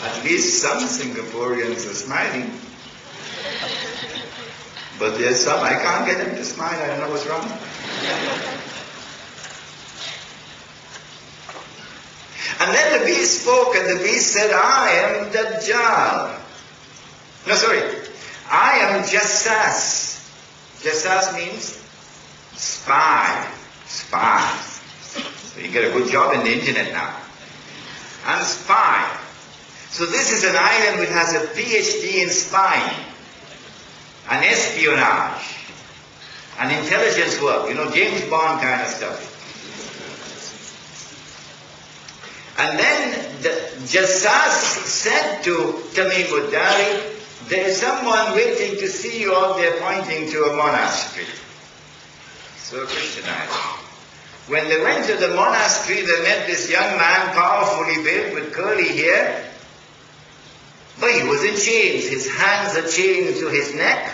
At least some Singaporeans are smiling. But there's some, I can't get them to smile, I don't know what's wrong. And then the beast spoke, and the beast said, I am Dajjal. No, sorry. I am Jassas. Jassas means spy. Spy. So you get a good job in the internet now. I'm spy. So this is an island which has a PhD in spying, and espionage, and intelligence work, you know, James Bond kind of stuff. And then Jassas said to Tamim ud-Dari, there is someone waiting to see you out there, pointing to a monastery. So Christian island. When they went to the monastery, they met this young man, powerfully built, with curly hair. But he was in chains. His hands are chained to his neck,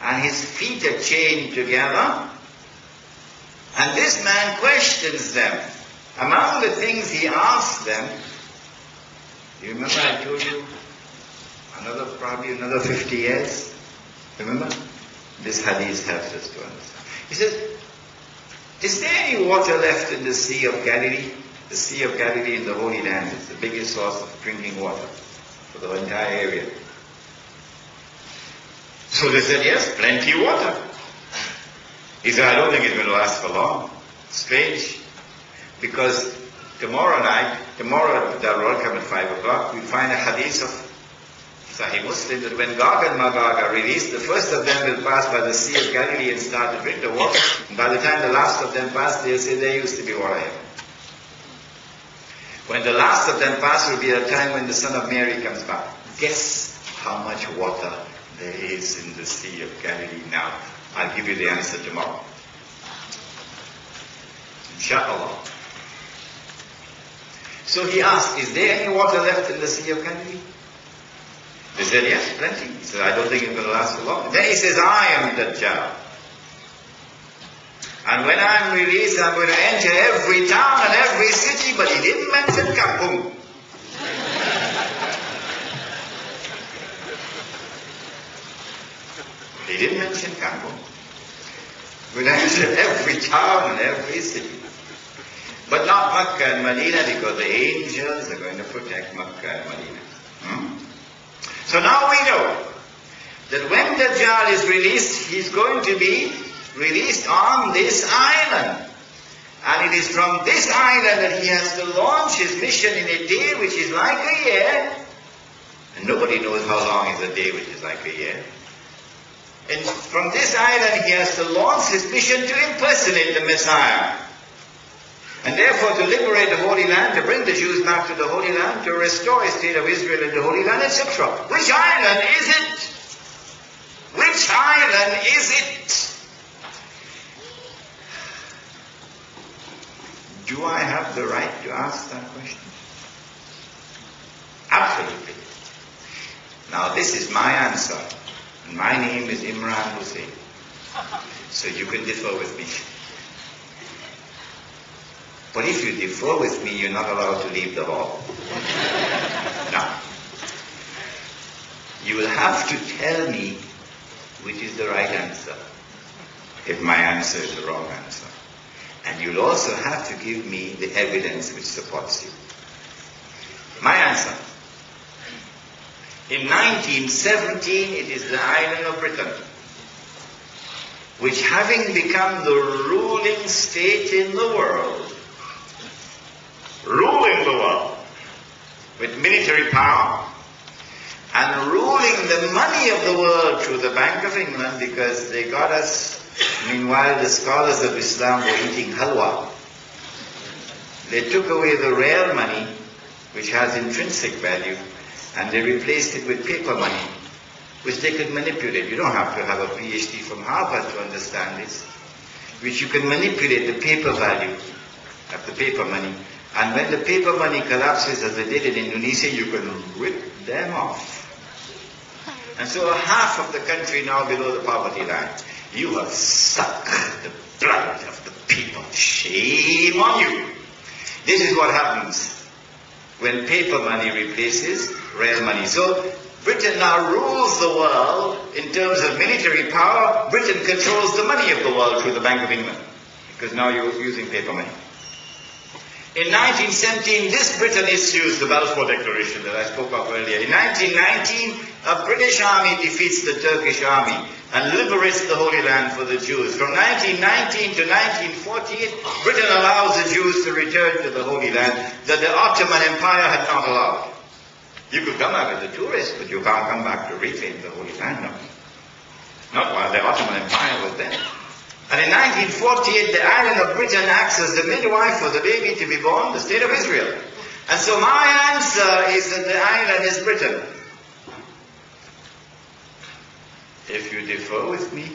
and his feet are chained together. And this man questions them. Among the things he asked them, you remember I told you, probably another 50 years? Remember? This hadith helps us to understand. He says, is there any water left in the Sea of Galilee? The Sea of Galilee in the Holy Land is the biggest source of drinking water for the entire area. So they said, yes, plenty of water. He said, I don't think it's going to last for long. Strange. Because tomorrow at Darul Come at 5 o'clock, we find a hadith of Sahih Muslim that when Gog and Magog are released, the first of them will pass by the Sea of Galilee and start to drink the water. And by the time the last of them pass, they'll say there used to be water here. When the last of them pass will be a time when the Son of Mary comes back. Guess how much water there is in the Sea of Galilee now. I'll give you the answer tomorrow. Inshallah. So he asked, is there any water left in the Sea of Galilee? They said, yes, plenty. He said, I don't think it's going to last for long. Then he says, I am Dajjal. And when I'm released, I'm going to enter every town and every city, but he didn't mention Kampung. He didn't mention Kampung. I'm going to enter every town and every city. But not Makkah and Medina, because the angels are going to protect Makkah and Medina. So now we know that when Dajjal is released, he's going to be released on this island. And it is from this island that he has to launch his mission in a day which is like a year. And nobody knows how long is a day which is like a year. And from this island he has to launch his mission to impersonate the Messiah. And therefore to liberate the Holy Land, to bring the Jews back to the Holy Land, to restore a state of Israel in the Holy Land, etc. Which island is it? Which island is it? Do I have the right to ask that question? Absolutely. Now this is my answer. And my name is Imran Hussain. So you can differ with me. But if you differ with me, you're not allowed to leave the hall. Now, you will have to tell me which is the right answer, if my answer is the wrong answer. And you'll also have to give me the evidence which supports you. My answer. In 1917, it is the island of Britain, which having become the ruling state in the world, ruling the world with military power and ruling the money of the world through the Bank of England, because they got us, meanwhile the scholars of Islam were eating halwa. They took away the real money, which has intrinsic value, and they replaced it with paper money, which they could manipulate. You don't have to have a PhD from Harvard to understand this, which you can manipulate the paper value of the paper money. And when the paper money collapses, as they did in Indonesia, you can rip them off. And so half of the country now below the poverty line. You have sucked the blood of the people. Shame on you. This is what happens when paper money replaces real money. So Britain now rules the world in terms of military power. Britain controls the money of the world through the Bank of England, because now you're using paper money. In 1917, this Britain issues the Balfour Declaration that I spoke of earlier. In 1919, a British army defeats the Turkish army and liberates the Holy Land for the Jews. From 1919 to 1948, Britain allows the Jews to return to the Holy Land that the Ottoman Empire had not allowed. You could come back as a tourist, but you can't come back to reclaim the Holy Land now. Not while the Ottoman Empire was there. And in 1948, the island of Britain acts as the midwife for the baby to be born, the state of Israel. And so my answer is that the island is Britain. If you differ with me,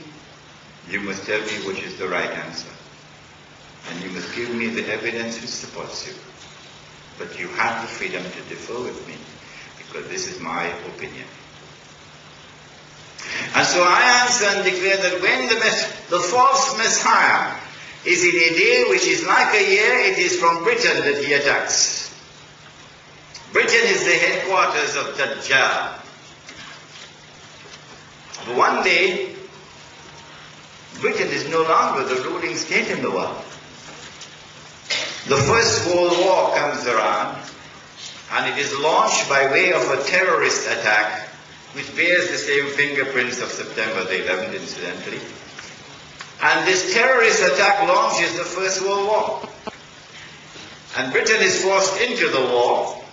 you must tell me which is the right answer. And you must give me the evidence which supports you. But you have the freedom to differ with me, because this is my opinion. And so I answer and declare that when the false Messiah is in a day which is like a year, it is from Britain that he attacks. Britain is the headquarters of Dajjal. But one day, Britain is no longer the ruling state in the world. The First World War comes around, and it is launched by way of a terrorist attack which bears the same fingerprints of September the 11th, incidentally. And this terrorist attack launches the First World War. And Britain is forced into the war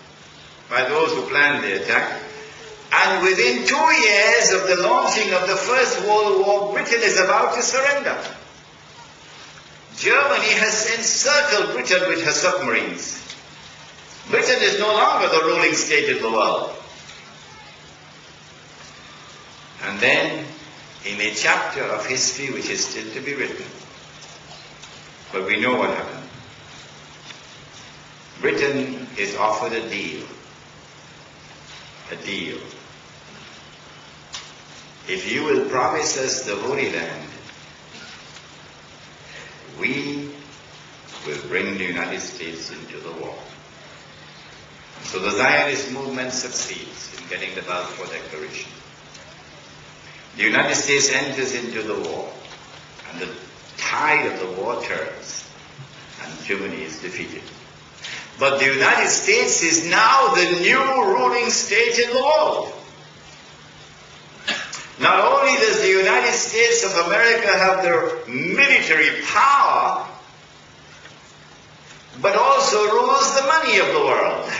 by those who planned the attack. And within 2 years of the launching of the First World War, Britain is about to surrender. Germany has encircled Britain with her submarines. Britain is no longer the ruling state in the world. And then, in a chapter of history which is still to be written, but we know what happened, Britain is offered a deal. A deal. If you will promise us the Holy Land, we will bring the United States into the war. So the Zionist movement succeeds in getting the Balfour Declaration. The United States enters into the war, and the tide of the war turns, and Germany is defeated. But the United States is now the new ruling state in the world. Not only does the United States of America have their military power, but also rules the money of the world.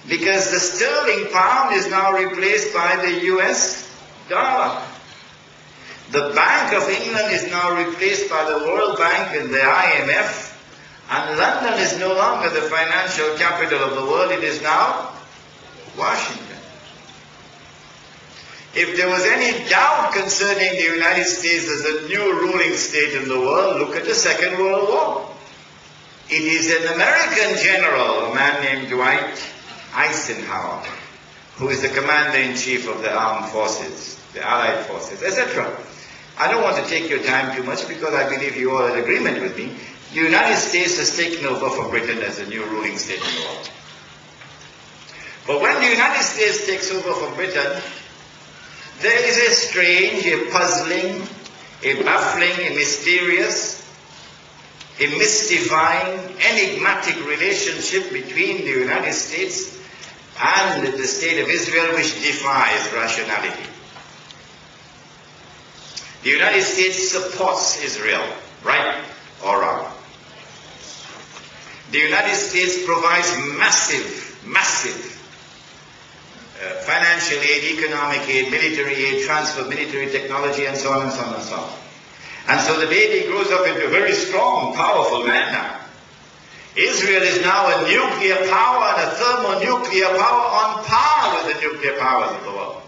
Because the sterling pound is now replaced by the US dollar. The Bank of England is now replaced by the World Bank and the IMF. And London is no longer the financial capital of the world, it is now Washington. If there was any doubt concerning the United States as a new ruling state in the world, look at the Second World War. It is an American general, a man named Dwight Eisenhower, who is the commander-in-chief of the armed forces, the Allied forces, etc. I don't want to take your time too much because I believe you all are in agreement with me. The United States has taken over from Britain as a new ruling state in the world. But when the United States takes over from Britain, there is a strange, a puzzling, a baffling, a mysterious, a mystifying, enigmatic relationship between the United States and the state of Israel which defies rationality. The United States supports Israel, right or wrong. The United States provides massive financial aid, economic aid, military aid, transfer of military technology, and so on and so on and so on. And so the baby grows up into a very strong, powerful man now. Israel is now a nuclear power and a thermonuclear power on par with the nuclear powers of the world.